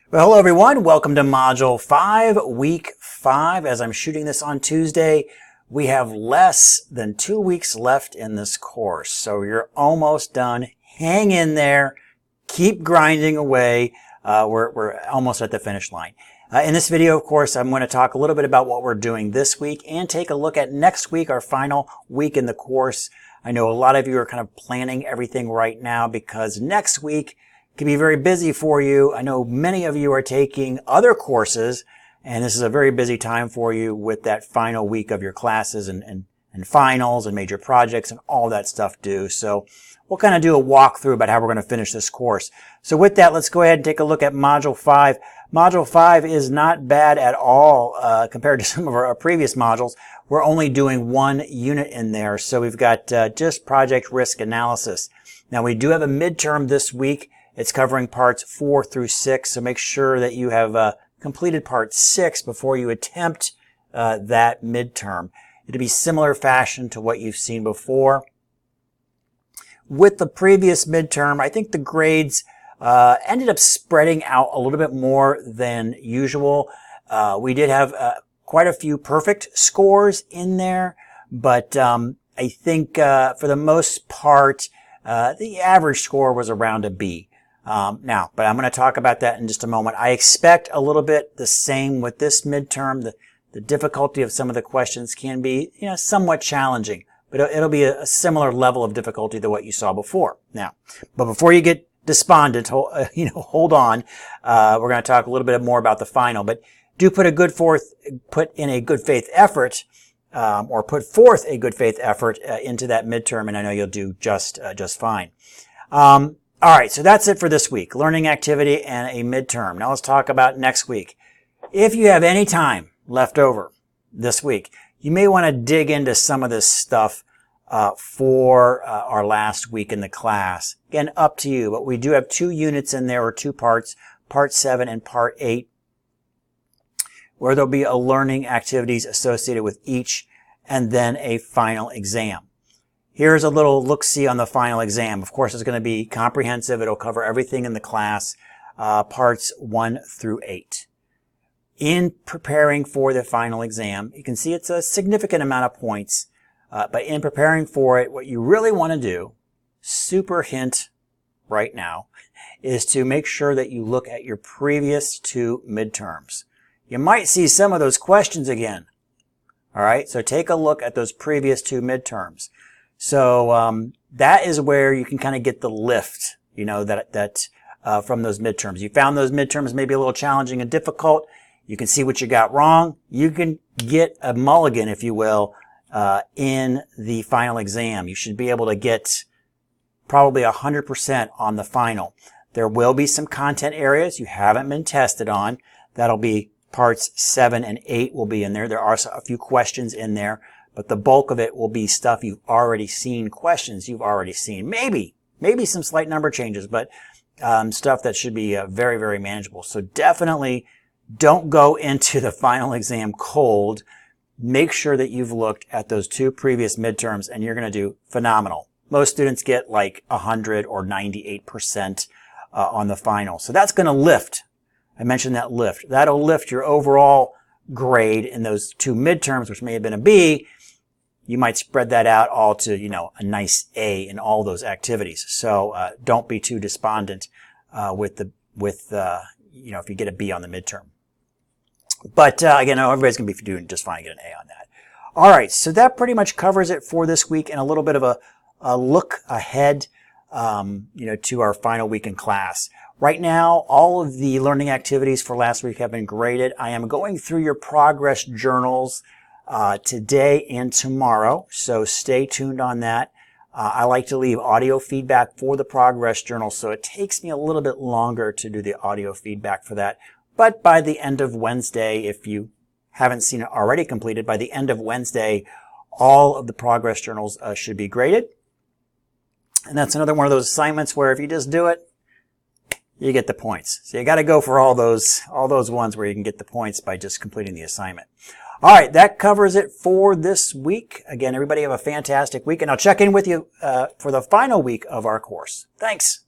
Well, hello everyone. Welcome to Module 5, Week 5. As I'm shooting this on Tuesday, we have less than 2 weeks left in this course. So you're almost done. Hang in there. Keep grinding away. We're almost at the finish line. In this video, of course, I'm going to talk a little bit about what we're doing this week and take a look at next week, our final week in the course. I know a lot of you are kind of planning everything right now because next week can be very busy for you. I know many of you are taking other courses, and this is a very busy time for you with that final week of your classes and finals and major projects and all that stuff due. So we'll kind of do a walkthrough about how we're going to finish this course. So with that, let's go ahead and take a look at Module 5. Module 5 is not bad at all compared to some of our previous modules. We're only doing one unit in there, so we've got just project risk analysis. Now, we do have a midterm this week. It's covering parts 4 through 6, so make sure that you have completed part 6 before you attempt that midterm. It'll be similar fashion to what you've seen before. With the previous midterm, I think the grades ended up spreading out a little bit more than usual. We did have quite a few perfect scores in there, but I think for the most part, the average score was around a B. But I'm going to talk about that in just a moment. I expect a little bit the same with this midterm. The difficulty of some of the questions can be, somewhat challenging, but it'll be a similar level of difficulty to what you saw before. Now, but before you get despondent, hold on. We're going to talk a little bit more about the final, but do put in a good faith effort, or put forth a good faith effort into that midterm, and I know you'll do just fine. All right, so that's it for this week, learning activity and a midterm. Now let's talk about next week. If you have any time left over this week, you may want to dig into some of this stuff for our last week in the class. Again, up to you, but we do have 2 units in there, or 2 parts, Part 7 and Part 8, where there'll be a learning activities associated with each, and then a final exam. Here's a little look-see on the final exam. Of course, it's going to be comprehensive. It'll cover everything in the class, parts 1 through 8. In preparing for the final exam, you can see it's a significant amount of points, but in preparing for it, what you really want to do, super hint right now, is to make sure that you look at your previous 2 midterms. You might see some of those questions again. All right, so take a look at those previous 2 midterms. So that is where you can kind of get the lift, from those midterms. You found those midterms maybe a little challenging and difficult. You can see what you got wrong. You can get a mulligan, if you will, in the final exam. You should be able to get probably 100% on the final. There will be some content areas you haven't been tested on. That'll be parts 7 and 8 will be in there. There are a few questions in there, but the bulk of it will be stuff you've already seen, questions you've already seen. Maybe some slight number changes, but stuff that should be very, very manageable. So definitely don't go into the final exam cold. Make sure that you've looked at those 2 previous midterms, and you're going to do phenomenal. Most students get like 100 or 98% on the final. So that's going to lift. I mentioned that lift. That'll lift your overall grade in those 2 midterms, which may have been a B. You might spread that out all to, a nice A in all those activities. So don't be too despondent if you get a B on the midterm. But again, everybody's going to be doing just fine to get an A on that. All right, so that pretty much covers it for this week, and a little bit of a look ahead, to our final week in class. Right now, all of the learning activities for last week have been graded. I am going through your progress journals today and tomorrow, so stay tuned on that. I like to leave audio feedback for the progress journal, so it takes me a little bit longer to do the audio feedback for that. But by the end of Wednesday, if you haven't seen it already completed, by the end of Wednesday, all of the progress journals should be graded. And that's another one of those assignments where if you just do it, you get the points. So you got to go for all those ones where you can get the points by just completing the assignment. All right, that covers it for this week. Again, everybody have a fantastic week, and I'll check in with you for the final week of our course. Thanks.